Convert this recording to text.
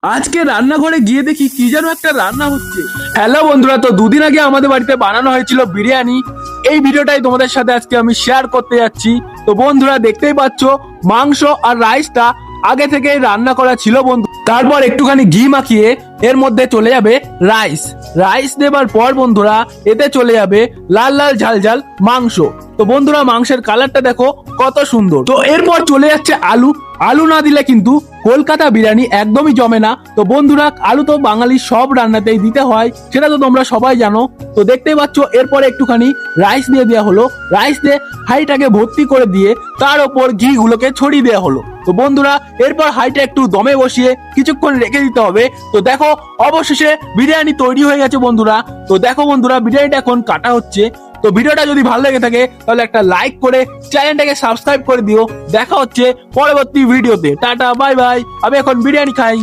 আজকে রান্নাঘরে গিয়ে দেখি কি যেন একটা রান্না হচ্ছে। হ্যালো বন্ধুরা, তো দুদিন আগে আমাদের বাড়িতে বানানো হয়েছিল বিরিয়ানি। এই ভিডিওটাই তোমাদের সাথে আজকে আমি শেয়ার করতে যাচ্ছি। তো বন্ধুরা দেখতেই পাচ্ছ, মাংস আর রাইসটা আগে থেকেই রান্না করা ছিল বন্ধু। তারপর একটুখানি ঘি মাখিয়ে এর মধ্যে চলে যাবে রাইস। রাইস দেবার পর বন্ধুরা এতে চলে যাবে লাল লাল ঝাল ঝাল মাংস। তো বন্ধুরা মাংসের কালারটা দেখো কত সুন্দর। তো এরপর চলে যাচ্ছে আলু। আলু না দিলে কিন্তু কলকাতা বিরিয়ানি একদমই জমে না। তো বন্ধুরা আলু তো বাঙালির সব রান্নাতেই দিতে হয়, সেটা তো তোমরা সবাই জানো। তো দেখতেই পাচ্ছ এরপরে একটুখানি রাইস দিয়ে দেওয়া হলো। রাইস দিয়ে হাঁড়িটাকে ভর্তি করে দিয়ে তার ওপর ঘি গুলোকে ছড়িয়ে দেওয়া হলো। তো বন্ধুরা এরপর হাঁড়িটা একটু দমে বসিয়ে কিছুক্ষণ রেখে দিতে হবে। তো দেখো অবশেষে বিরিয়ানি তৈরি হয়ে গেছে বন্ধুরা। তো দেখো বন্ধুরা বিরিয়ানিটা এখন কাটা হচ্ছে। তো ভিডিওটা যদি ভালো লেগে থাকে তাহলে একটা লাইক করে চ্যানেলটাকে সাবস্ক্রাইব করে দিও। দেখা হচ্ছে পরবর্তী ভিডিওতে। Tata bye bye. আমি এখন বিরিয়ানি খাই।